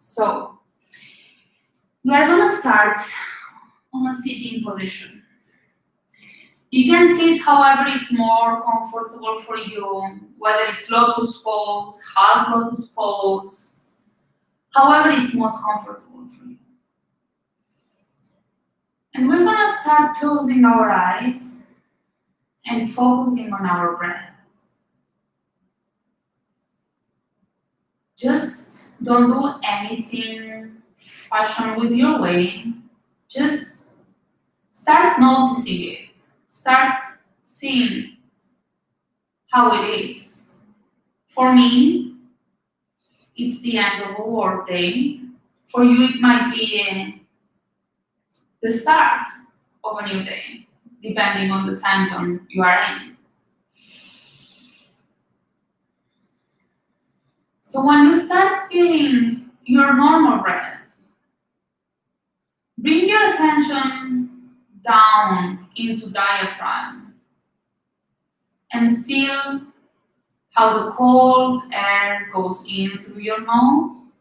So, we are going to start on a sitting position. You can sit however it's more comfortable for you, whether it's lotus pose, half lotus pose, however it's most comfortable for you. And we're going to start closing our eyes and focusing on our breath. Just don't do anything fashion with your way. Just start noticing it. Start seeing how it is. For me, it's the end of a work day. For you, it might be the start of a new day, depending on the time zone you are in. So when you start feeling your normal breath, bring your attention down into diaphragm and feel how the cold air goes in through your nose,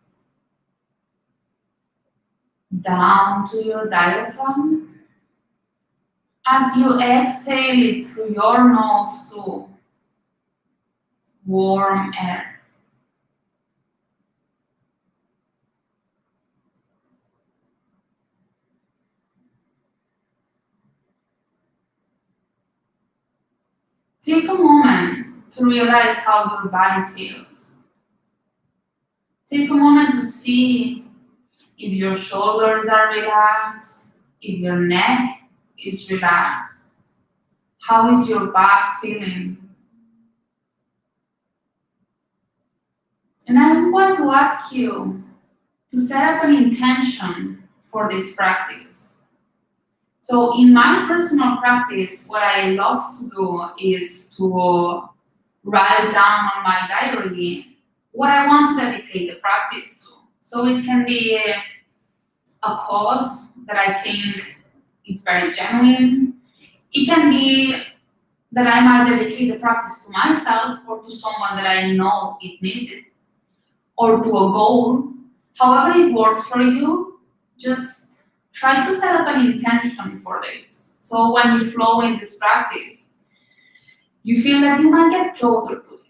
down to your diaphragm, as you exhale it through your nose to warm air. Take a moment to realize how your body feels. Take a moment to see if your shoulders are relaxed, if your neck is relaxed. How is your back feeling? And I want to ask you to set up an intention for this practice. So in my personal practice, what I love to do is to write down on my diary what I want to dedicate the practice to. So it can be a cause that I think is very genuine. It can be that I might dedicate the practice to myself or to someone that I know it needs it, or to a goal. However it works for you, just try to set up an intention for this. So when you flow in this practice, you feel that you might get closer to it.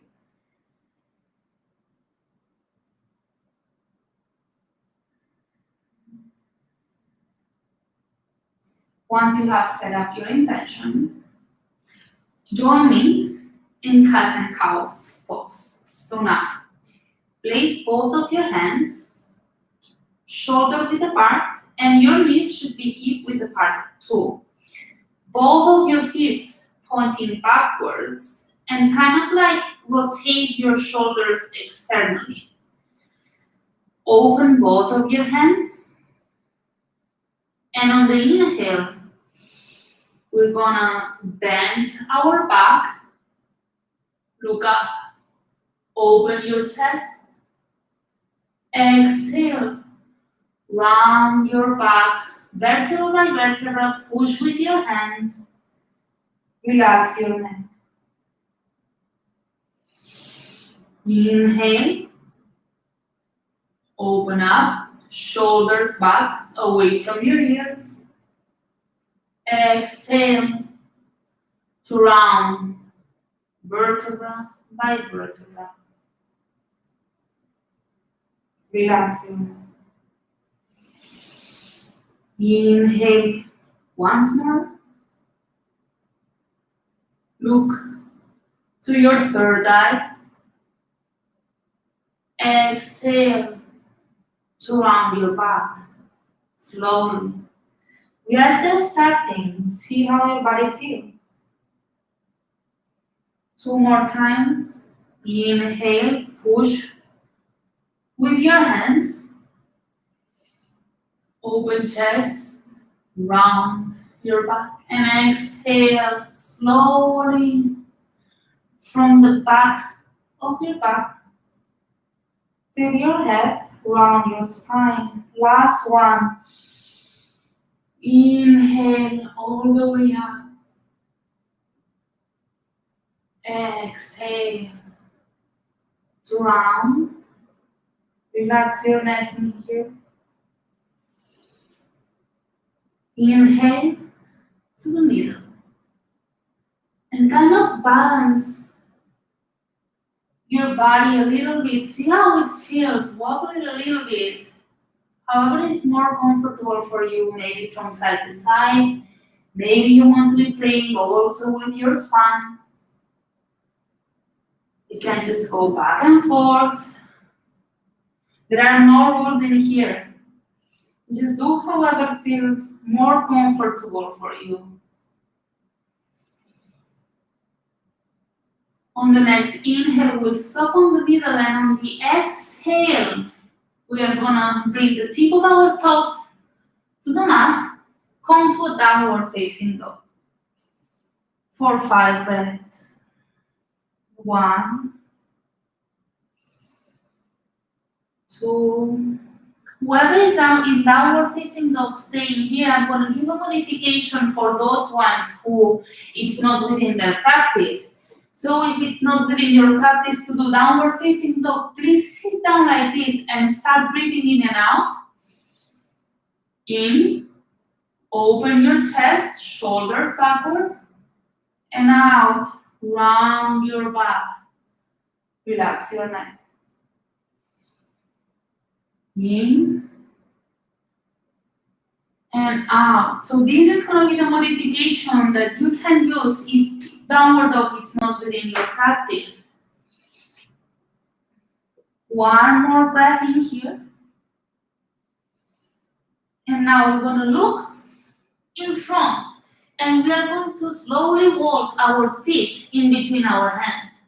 Once you have set up your intention, join me in cat and cow pose. So now, place both of your hands shoulder width apart, and your knees should be hip width apart too. Both of your feet pointing backwards, and kind of like rotate your shoulders externally. Open both of your hands, and on the inhale, we're gonna bend our back, look up, open your chest, exhale, round your back, vertebra by vertebra, push with your hands, relax your neck. Inhale, open up, shoulders back, away from your ears. Exhale to round, vertebra by vertebra. Relax your neck. Inhale once more. Look to your third eye. Exhale to round your back slowly. We are just starting. See how your body feels. 2 more times. Inhale, push with your hands. Open chest, round your back, and exhale slowly from the back of your back till your head, round your spine. Last one. Inhale all the way up. Exhale to round Relax your neck in here. Inhale to the middle. And kind of balance your body a little bit. See how it feels. Wobble it a little bit. However is more comfortable for you, maybe from side to side. Maybe you want to be playing also with your spine. You can just go back and forth. There are no rules in here. Just do however feels more comfortable for you. On the next inhale, we'll stop on the middle, and on the exhale, we are gonna bring the tip of our toes to the mat, come to a downward facing dog. For 5 breaths. 1, 2. Whoever is out in downward facing dog, staying here. I'm gonna give a modification for those ones who it's not within their practice. So if it's not within your practice to do downward facing dog, please sit down like this and start breathing in and out. In, open your chest, shoulders backwards, and out, round your back. Relax your neck. In, and out. So this is going to be the modification that you can use if downward dog is not within your practice. One more breath in here. And now we're going to look in front. And we are going to slowly walk our feet in between our hands.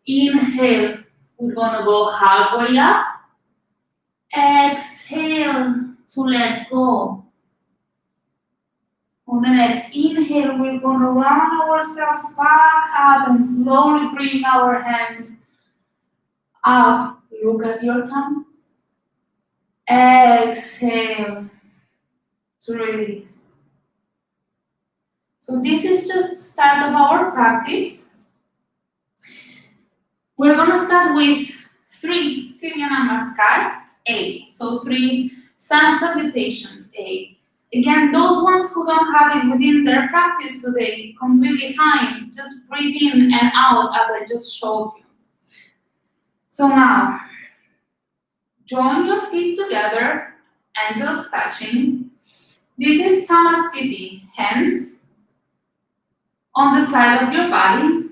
Inhale, we're going to go halfway up. Exhale to let go. On the next inhale, we're going to round ourselves back up and slowly bring our hands up. Look at your thumbs. Exhale to release. So this is just the start of our practice. We're going to start with 3 Syrian Namaskar, A. So 3 sun salutations, A. Again, those ones who don't have it within their practice today, completely fine. Just breathe in and out as I just showed you. So now, join your feet together, ankles touching. This is Samastiti, hands on the side of your body.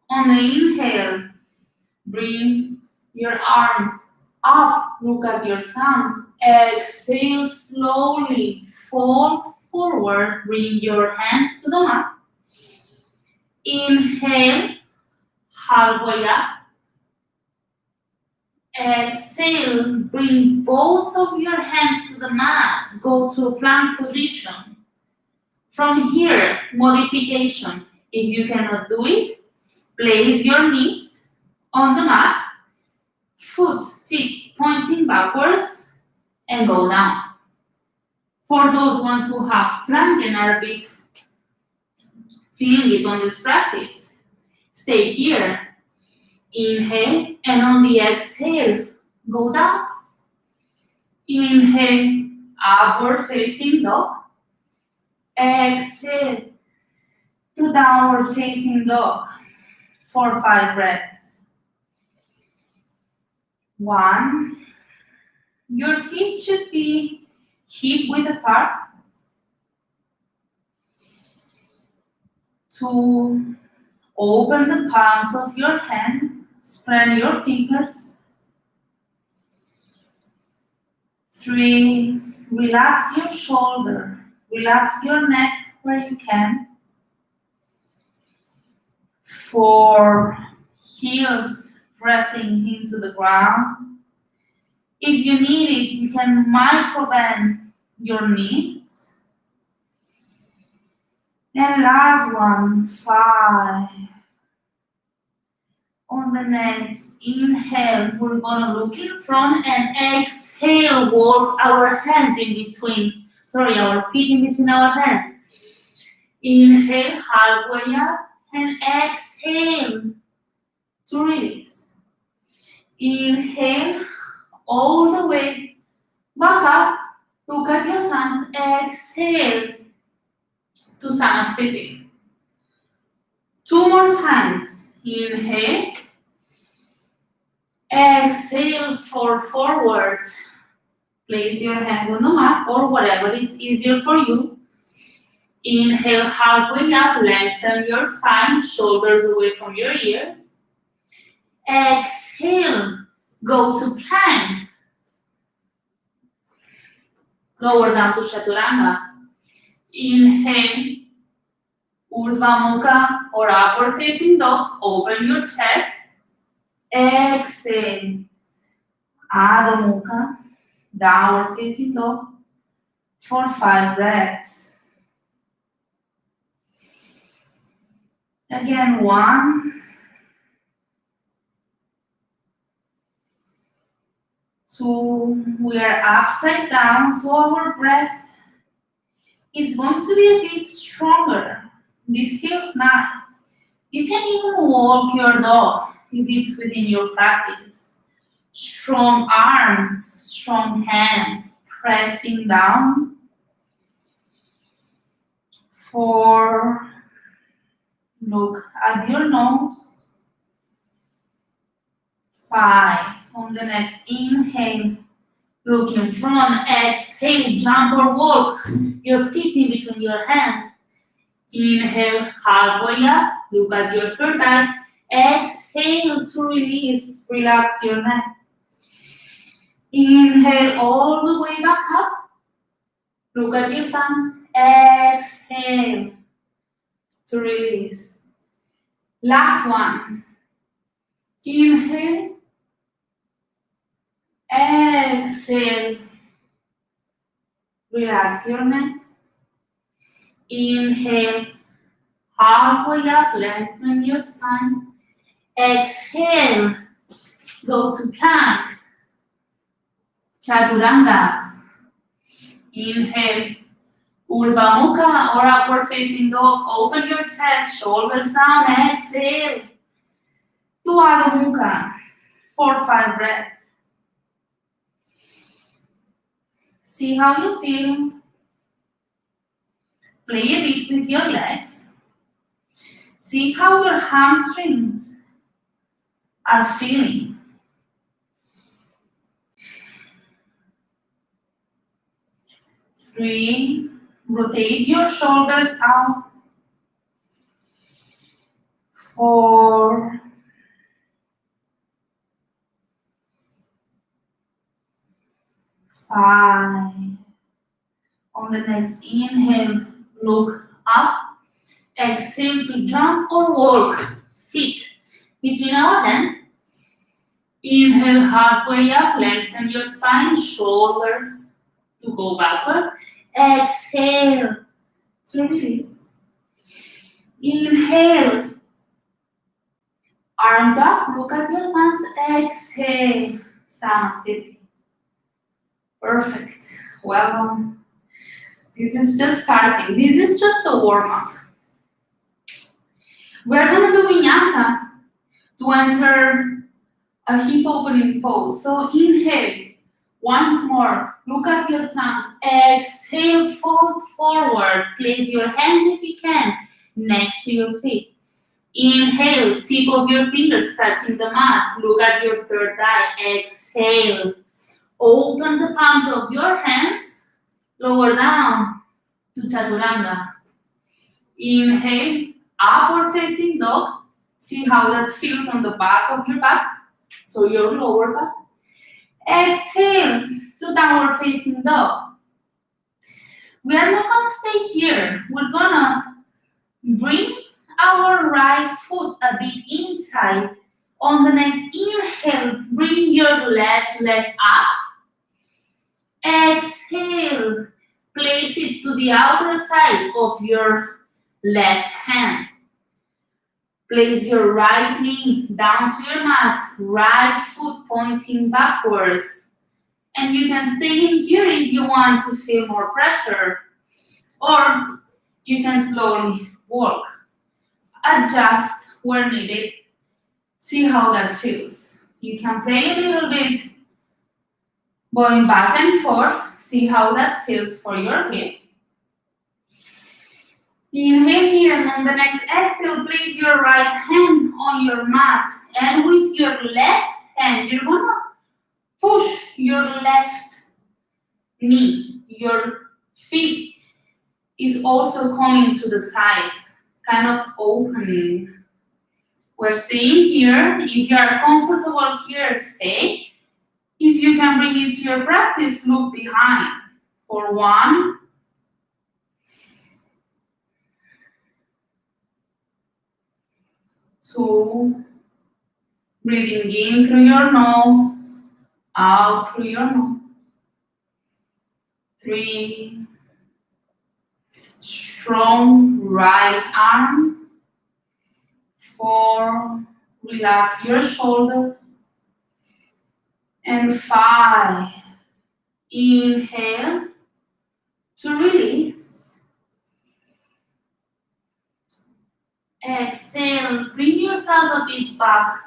On the inhale, bring your arms up, look at your thumbs. Exhale slowly, fold forward, bring your hands to the mat. Inhale, halfway up. Exhale, bring both of your hands to the mat. Go to a plank position. From here, modification. If you cannot do it, place your knees on the mat, feet pointing backwards, and go down. For those ones who have plank and are a bit feeling it on this practice, stay here. Inhale, and on the exhale, go down. Inhale, upward facing dog. Exhale to downward facing dog for 5 breaths. 1. Your feet should be hip width apart. 2. Open the palms of your hand. Spread your fingers. 3. Relax your shoulder. Relax your neck where you can. 4. Heels pressing into the ground. If you need it, you can micro bend your knees. And last one, 5. On the next inhale, we're gonna look in front and exhale, walk our hands in between, our feet in between our hands. Inhale, halfway up, and exhale to release. Inhale all the way back up. Look at your hands. Exhale to Samasthiti. 2 more times. Inhale. Exhale for forward. Place your hands on the mat or whatever it's easier for you. Inhale halfway up, lengthen your spine, shoulders away from your ears. Exhale, go to plank. Lower down to Chaturanga. Inhale, Urdhva Mukha or upward facing dog. Open your chest. Exhale, Adho Mukha, downward facing dog for 5 breaths. Again, 1, 2, we are upside down, so our breath is going to be a bit stronger. This feels nice. You can even walk your dog if it's within your practice. Strong arms, strong hands, pressing down. 4, look at your nose. 5, on the next inhale, look in front. Exhale, jump or walk your feet in between your hands. Inhale, halfway up, look at your third eye. Exhale to release, relax your neck. Inhale all the way back up, look at your thumbs. Exhale to release. Last one. Inhale. Exhale. Relax your neck. Inhale. Halfway up, lengthen your spine. Exhale. Go to plank. Chaturanga. Inhale. Urdhva Mukha or upward facing dog. Open your chest, shoulders down. Exhale to Adho Mukha for 5 breaths. See how you feel. Play a bit with your legs. See how your hamstrings are feeling. Three, rotate your shoulders out. 4, 5. On the next inhale, look up. Exhale to jump or walk feet between our hands. Inhale halfway up, lengthen your spine, shoulders to go backwards. Exhale to release. Inhale, arms up, look at your hands. Exhale, Samasthiti. Perfect. Well done. This is just starting. This is just a warm-up. We're going to do Vinyasa to enter a hip opening pose. So inhale. Once more. Look at your thumbs. Exhale, fold forward. Place your hands if you can next to your feet. Inhale, tip of your fingers touching the mat. Look at your third eye. Exhale. Open the palms of your hands. Lower down to Chaturanga. Inhale, upward facing dog. See how that feels on the back of your back. So your lower back. Exhale to downward facing dog. We are not going to stay here. We're going to bring our right foot a bit inside. On the next inhale, bring your left leg up. Exhale, place it to the outer side of your left hand. Place your right knee down to your mat, right foot pointing backwards. And you can stay in here if you want to feel more pressure. Or you can slowly walk. Adjust where needed. See how that feels. You can play a little bit going back and forth. See how that feels for your hip. Inhale here, and on the next exhale, place your right hand on your mat. And with your left hand, you're gonna push your left knee. Your feet is also coming to the side, kind of opening. We're staying here. If you are comfortable here, stay. If you can bring it to your practice, look behind. For 1, 2, breathing in through your nose, out through your nose. 3, strong right arm. 4, relax your shoulders. And 5, inhale to release. Exhale, bring yourself a bit back.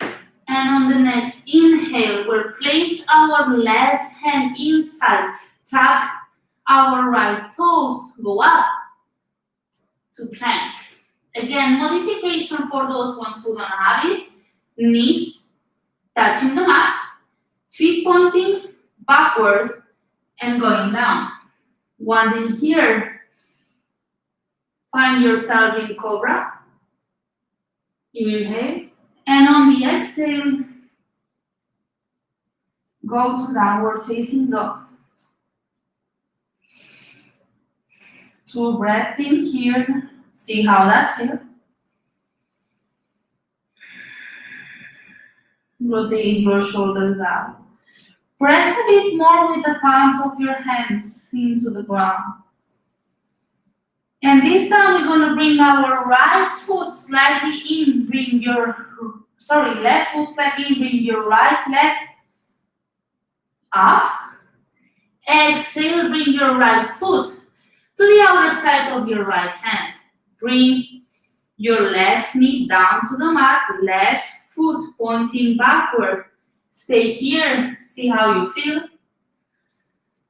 And on the next inhale, we'll place our left hand inside. Tuck our right toes, go up to plank. Again, modification for those ones who don't have it. Knees touching the mat, feet pointing backwards and going down. Once in here, find yourself in cobra. Inhale, and on the exhale, go to downward facing dog. 2 breaths in here. See how that feels. Rotate your shoulders out. Press a bit more with the palms of your hands into the ground. And this time we're going to bring our right foot slightly in. Left foot slightly in. Bring your right leg up. Exhale, bring your right foot to the outer side of your right hand. Bring your left knee down to the mat, left foot pointing backward. Stay here, see how you feel.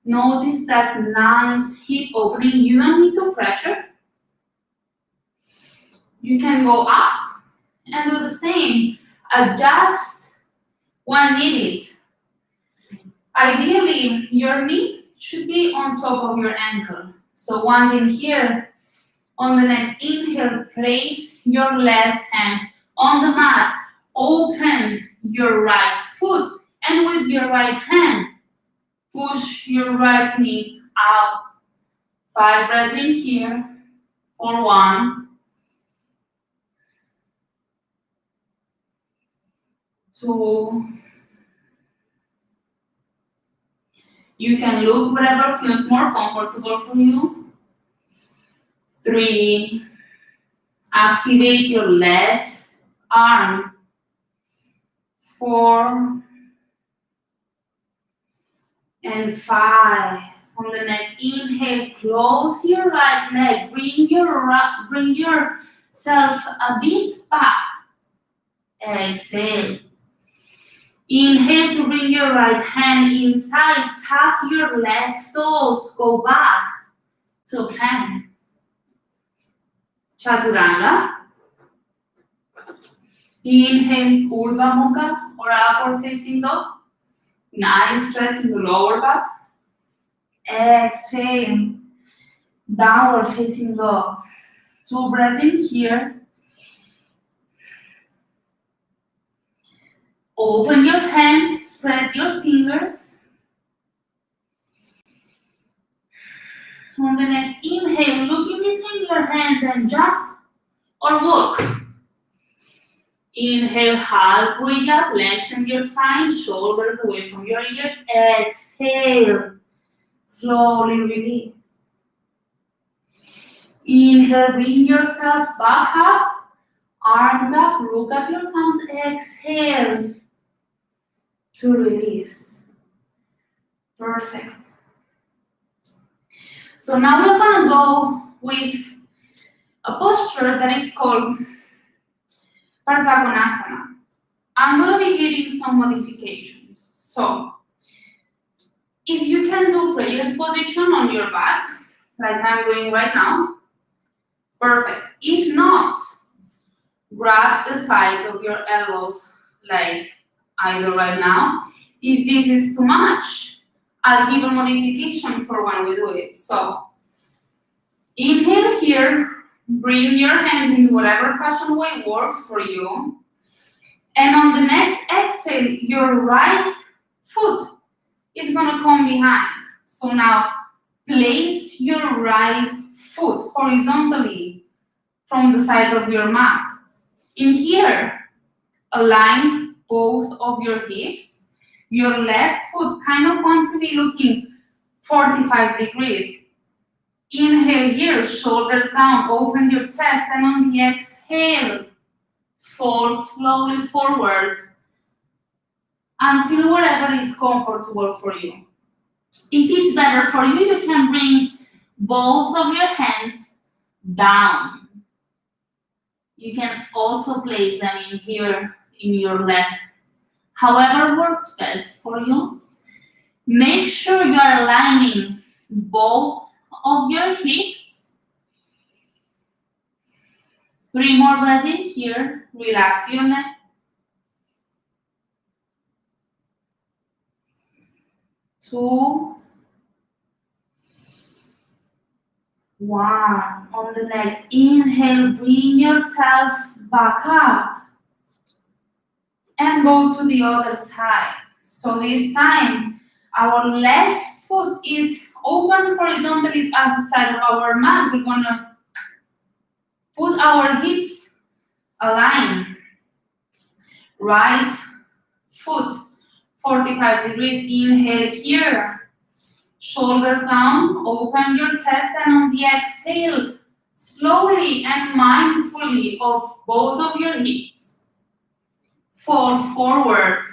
Notice that nice hip opening. You don't need to pressure. You can go up and do the same. Adjust when needed. Ideally, your knee should be on top of your ankle. So once in here, on the next inhale, place your left hand on the mat. Open your right foot, and with your right hand, push your right knee out. 5 breaths in here. For 1, 2. You can look wherever feels more comfortable for you. 3. Activate your left arm. 4. And 5. On the next inhale, close your right leg. Bring yourself a bit back. Exhale. Inhale to bring your right hand inside. Tuck your left toes. Go back to plank. Chaturanga. Inhale, Urdhva Mukha or upward facing dog. Nice stretch in the lower back. Exhale, downward facing dog. 2 breaths in here. Open your hands, spread your fingers. On the next inhale, look in between your hands and jump or walk. Inhale, halfway up, lengthen your spine, shoulders away from your ears. Exhale, slowly release. Inhale, bring yourself back up, arms up, look at your thumbs. Exhale to release. Perfect. So now we're gonna go with a posture that is called Parsvakonasana. I'm going to be giving some modifications. So, if you can do prayers position on your back, like I'm doing right now, perfect. If not, grab the sides of your elbows, like I do right now. If this is too much, I'll give a modification for when we do it. So, inhale here, bring your hands in whatever fashion way works for you. And on the next exhale, your right foot is gonna come behind. So now, place your right foot horizontally from the side of your mat. In here, align both of your hips. Your left foot kind of wants to be looking 45 degrees. Inhale here, shoulders down, open your chest, and on the exhale, fold slowly forwards until wherever is comfortable for you. If it's better for you, you can bring both of your hands down. You can also place them in here in your left. However works best for you. Make sure you are aligning both of your hips. 3 more breaths in here. Relax your neck. 2, 1. On the next inhale, bring yourself back up. And go to the other side. So this time, our left foot is open horizontally as the side of our mat. We're gonna put our hips aligned. Right foot, 45 degrees. Inhale here. Shoulders down, open your chest, and on the exhale, slowly and mindfully of both of your hips. Fold forward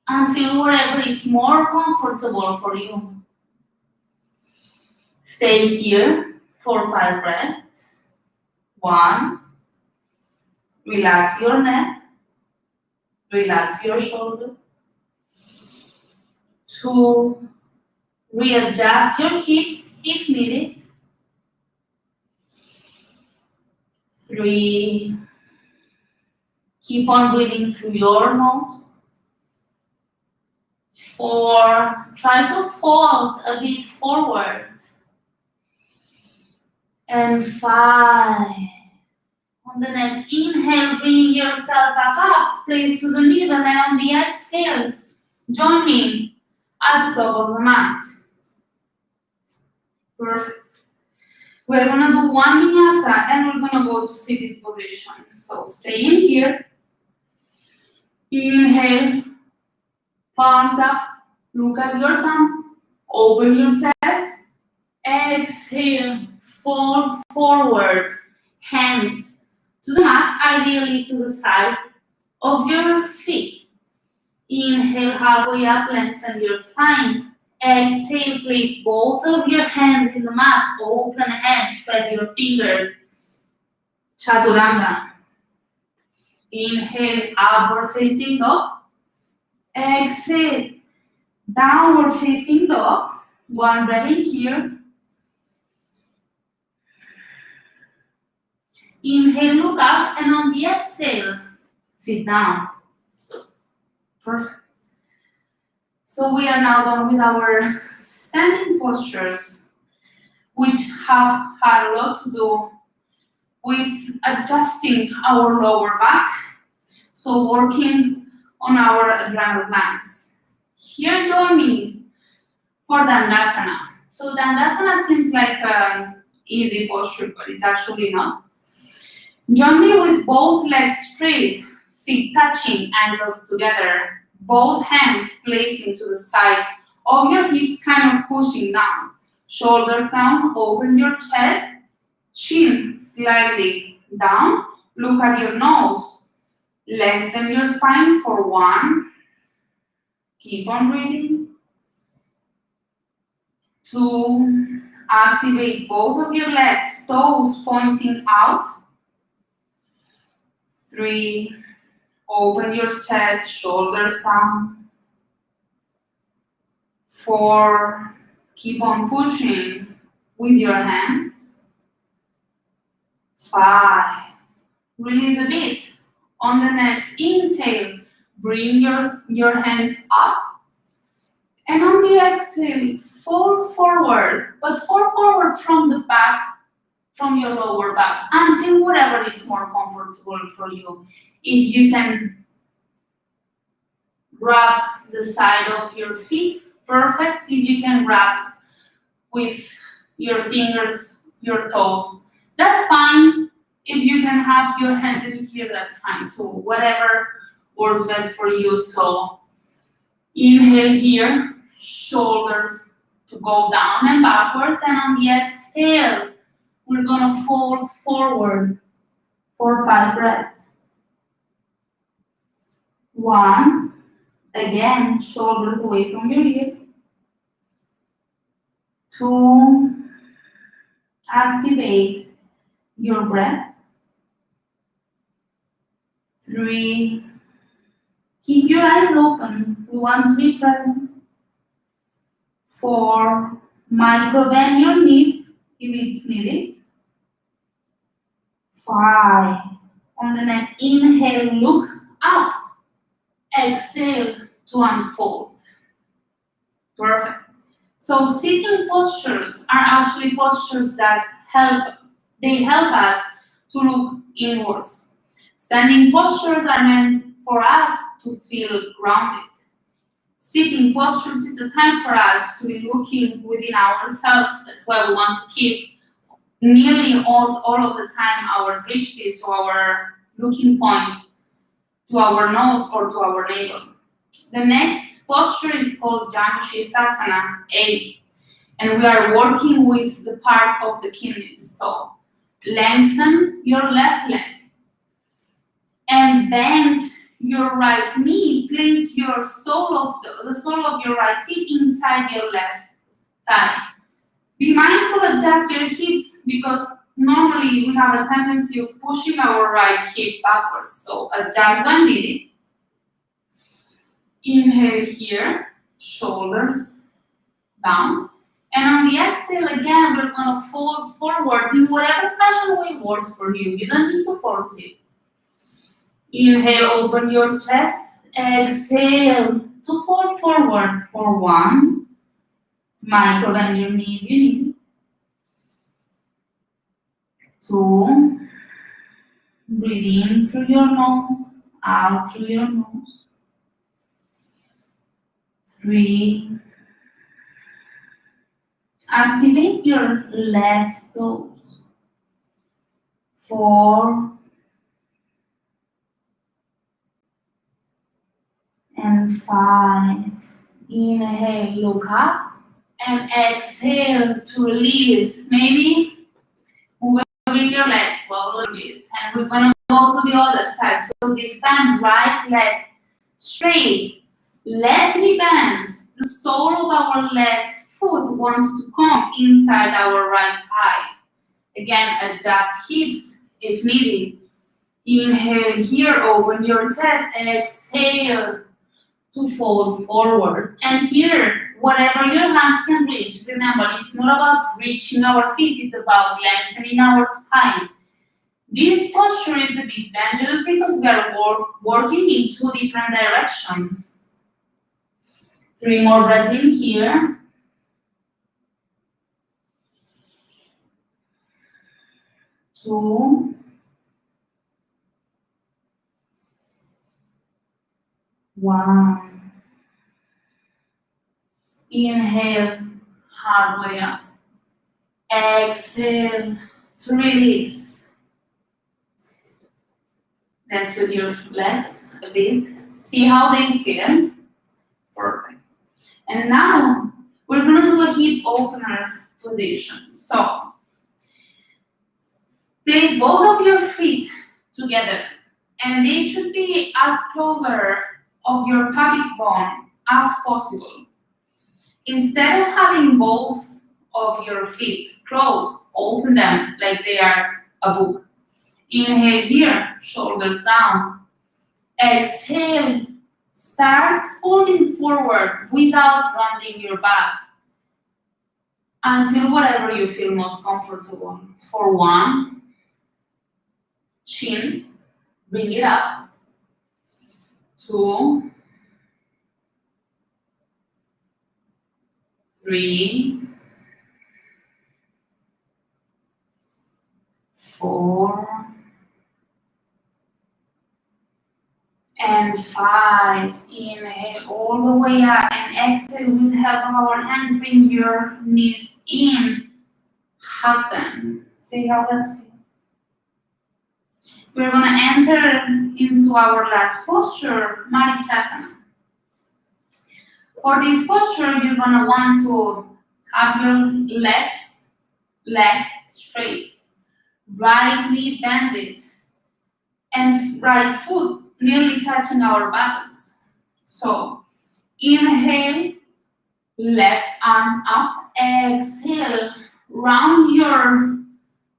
until wherever is more comfortable for you. Stay here for 5 breaths. 1. Relax your neck. Relax your shoulder. 2. Readjust your hips if needed. 3. Keep on breathing through your nose. 4. Try to fold a bit forward. And 5. On the next inhale, bring yourself back up. Place to the middle, and on the exhale, join me at the top of the mat. Perfect. We're gonna do one Vinyasa, and we're gonna go to seated position. So stay in here. Inhale, palms up, look at your thumbs, open your chest. Exhale, fold forward, hands to the mat, ideally to the side of your feet. Inhale, halfway up, lengthen your spine. Exhale, place both of your hands in the mat, open hands, spread your fingers. Chaturanga. Inhale, upward facing dog. Exhale, downward facing dog. 1 breath in here. Inhale, look up, and on the exhale, sit down. Perfect. So we are now done with our standing postures, which have had a lot to do with adjusting our lower back, so working on our adrenal glands. Here, join me for Dandasana. So Dandasana seems like an easy posture, but it's actually not. Join me with both legs straight, feet touching, ankles together, both hands placing to the side of your hips, kind of pushing down. Shoulders down, open your chest, chin slightly down, look at your nose. Lengthen your spine for 1. Keep on breathing. 2. Activate both of your legs, toes pointing out. 3. Open your chest, shoulders down. 4, keep on pushing with your hands. 5, release a bit. On the next inhale, bring your hands up. And on the exhale, fold forward, but fold forward from the back, from your lower back, until whatever is more comfortable for you. If you can grab the side of your feet, perfect. If you can grab with your fingers, your toes, that's fine. If you can have your hands in here, that's fine too. Whatever works best for you. So inhale here, shoulders to go down and backwards, and on the exhale, we're gonna fold forward for 5 breaths. 1, again, shoulders away from your ears. 2, activate your breath. 3, keep your eyes open. We want to be present. 4, micro bend your knees if it's needed. 5, on the next inhale, look up. Exhale to unfold. Perfect. So sitting postures are actually postures that help us to look inwards. Standing postures are meant for us to feel grounded. Sitting postures is the time for us to be looking within ourselves. That's why we want to keep nearly all of the time our drishti, so our looking point, to our nose or to our navel. The next posture is called Janushirasana A, and we are working with the part of the kidneys. So lengthen your left leg and bend your right knee. Place your sole of your right feet inside your left thigh. Be mindful, adjust your hips, because normally we have a tendency of pushing our right hip backwards. So adjust when needed. Inhale here, shoulders down. And on the exhale, again, we're going to fold forward in whatever fashion way works for you. You don't need to force it. Inhale, open your chest. Exhale to fold forward for 1. Micro bend your knee if you need. 2. Breathe in through your nose, out through your nose. 3. Activate your left toes. 4. And 5. Inhale, look up. And exhale to release. Maybe move a bit your legs, wobble a little bit. And we're going to go to the other side. So this time, right leg straight. Left knee bends. The sole of our left foot wants to come inside our right thigh. Again, adjust hips if needed. Inhale here, open your chest. Exhale to fold forward. And here, whatever your hands can reach, remember, it's not about reaching our feet, it's about lengthening our spine. This posture is a bit dangerous because we are working in 2 different directions. 3 more breaths in here. 2. 1. Inhale, halfway up. Exhale to release. Dance with your legs a bit. See how they feel. Perfect. And now we're going to do a hip opener position. So place both of your feet together, and they should be as closer of your pelvic bone as possible. Instead of having both of your feet closed, open them like they are a book. Inhale here, shoulders down. Exhale, start folding forward without rounding your back until whatever you feel most comfortable. For 1, chin, bring it up. 2, 3, 4, and 5. Inhale all the way up and exhale with help of our hands. Bring your knees in, hug them. See how that feels. We're going to enter into our last posture, Marichyasana. For this posture, you're going to want to have your left leg straight, right knee bended, and right foot nearly touching our buttocks. So, inhale, left arm up, exhale, round your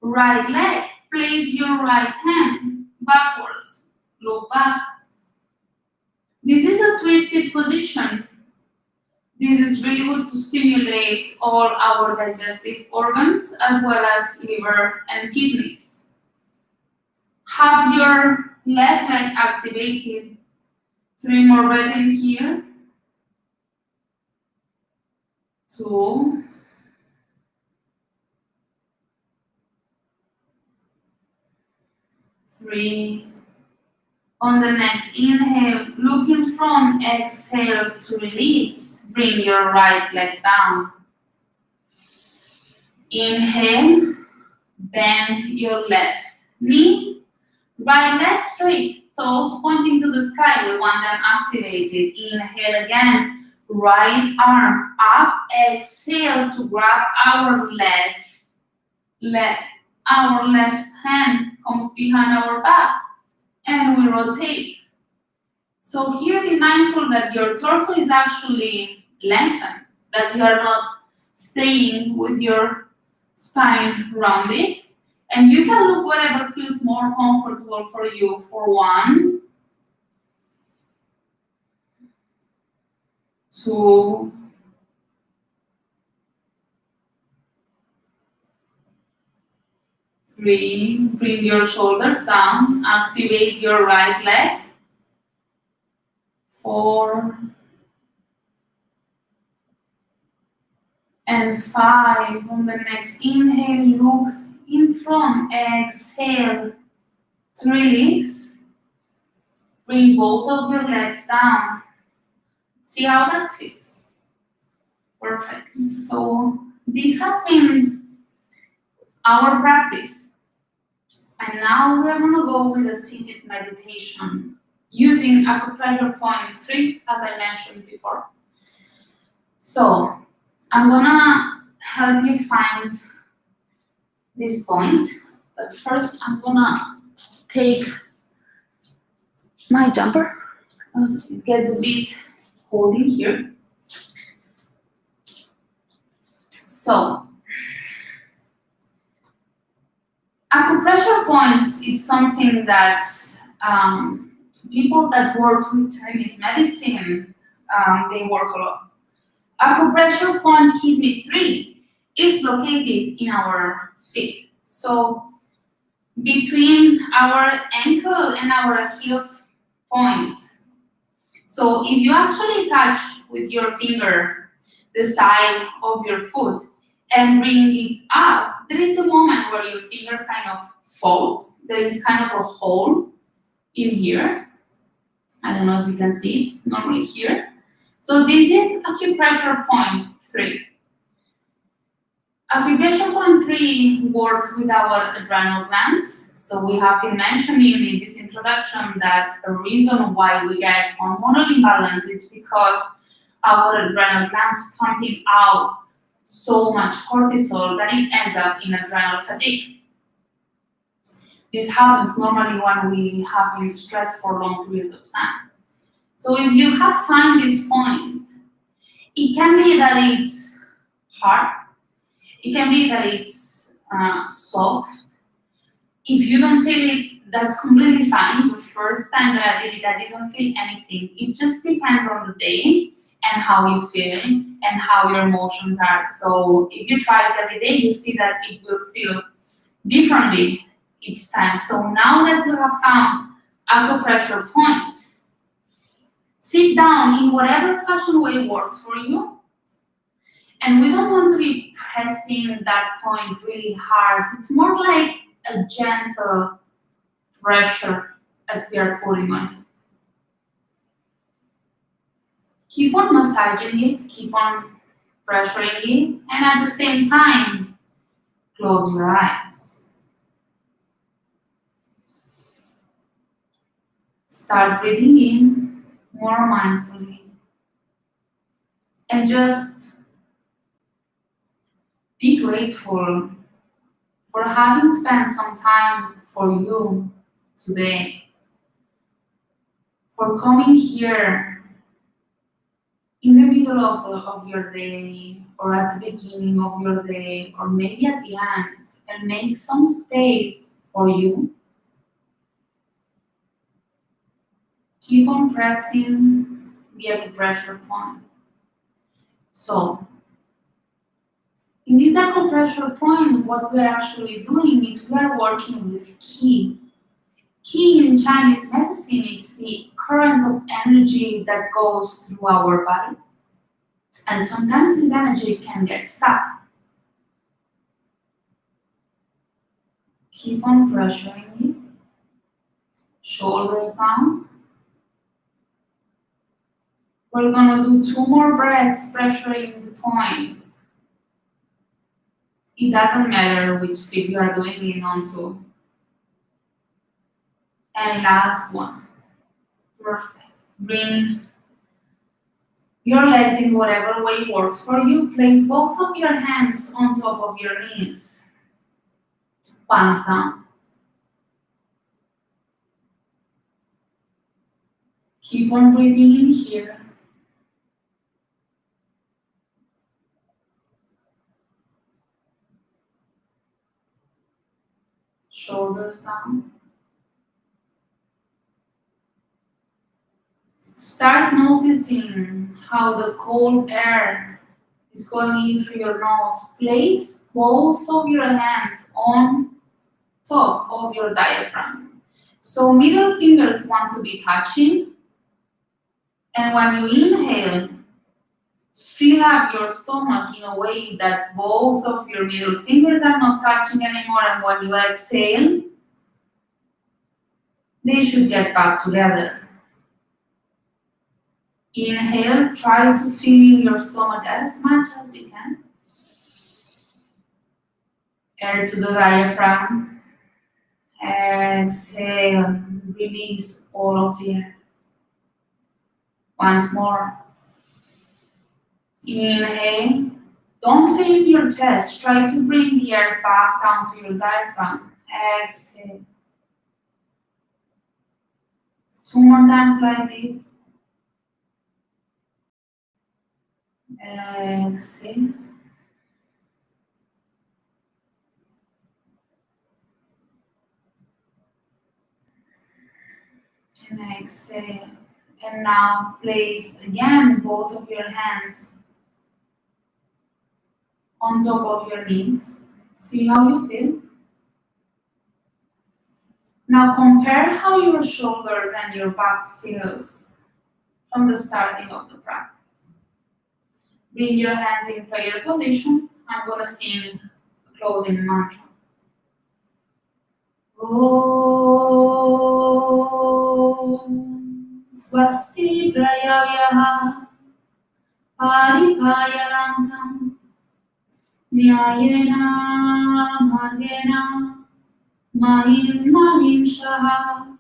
right leg, place your right hand backwards, look back. This is a twisted position. This is really good to stimulate all our digestive organs as well as liver and kidneys. Have your left leg activated. 3 more breaths in here. 2. 3. On the next inhale, look in front, exhale to release. Bring your right leg down. Inhale, bend your left knee, right leg straight, toes pointing to the sky. We want them activated. Inhale again, right arm up, exhale to grab our left leg. Our left hand comes behind our back and we rotate. So here be mindful that your torso is actually lengthened, that you are not staying with your spine rounded. And you can look whatever feels more comfortable for you. For 1, 2, 3, bring your shoulders down, activate your right leg. 4, and 5. On the next inhale, look in front, exhale to release. Bring both of your legs down. See how that feels. Perfect. So this has been our practice. And now we are going to go with a seated meditation using acupressure point 3, as I mentioned before. So I'm going to help you find this point, but first I'm going to take my jumper because it gets a bit cold in here. So acupressure points, it's something that people that work with Chinese medicine, they work a lot. Acupressure point kidney 3 is located in our feet. So between our ankle and our Achilles point. So if you actually touch with your finger the side of your foot and bring it up, there is a moment where your finger kind of folds. There is kind of a hole in here. I don't know if you can see it, normally here. So this is acupressure point 3. Acupressure point 3 works with our adrenal glands. So we have been mentioning in this introduction that the reason why we get hormonal imbalance is because our adrenal glands pumping out so much cortisol that it ends up in adrenal fatigue. This happens normally when we have been stressed for long periods of time. So if you have found this point, it can be that it's hard, it can be that it's soft, If you don't feel it, that's completely fine. The first time that I did it, I didn't feel anything. It just depends on the day and how you feel and how your emotions are. So if you try it every day, you see that it will feel differently each time. So now that you have found acupressure point, sit down in whatever fashion way works for you. And we don't want to be pressing that point really hard. It's more like a gentle pressure that we are putting on it. Keep on massaging it, keep on pressuring it, and at the same time, close your eyes. Start breathing in more mindfully. And just be grateful for having spent some time for you today, for coming here in the middle of your day, or at the beginning of your day, or maybe at the end, and make some space for you. Keep on pressing the acupressure point. So, in this acupressure point, what we're actually doing is we're working with qi. Qi in Chinese medicine is the current of energy that goes through our body. And sometimes this energy can get stuck. Keep on pressuring it. Shoulders down. We're gonna do 2 more breaths pressuring the point. It doesn't matter which feet you are doing it onto. And last one. Perfect. Bring your legs in whatever way works for you. Place both of your hands on top of your knees. Palms down. Keep on breathing in here. Shoulders down. Start noticing how the cold air is going in through your nose. Place both of your hands on top of your diaphragm. So middle fingers want to be touching. And when you inhale, fill up your stomach in a way that both of your middle fingers are not touching anymore. And when you exhale, they should get back together. Inhale, try to fill in your stomach as much as you can. Air to the diaphragm. Exhale, release all of the air. Once more. Inhale. Don't fill in your chest. Try to bring the air back down to your diaphragm. Exhale. 2 more times like this. Exhale. And exhale. And now place again both of your hands on top of your knees. See how you feel. Now compare how your shoulders and your back feels from the starting of the practice. Bring your hands in prayer position. I'm going to sing a closing mantra. Om Swasti Prayavyaha Paripayalantam Nyayena Margena Mahim Mahim Shaha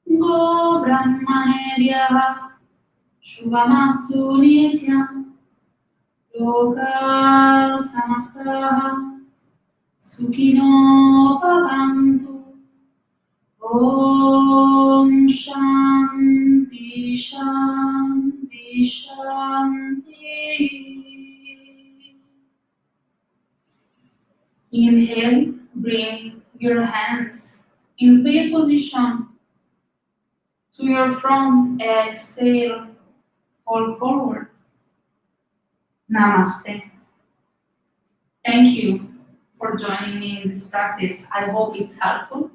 Go Brahmanebhyaha Shubhamastu Nityam Loka Samastaha Sukhino Bhavantu Om Shanti Shanti Shanti. Inhale, bring your hands in prayer position to your front. Exhale, fall forward. Namaste. Thank you for joining me in this practice. I hope it's helpful.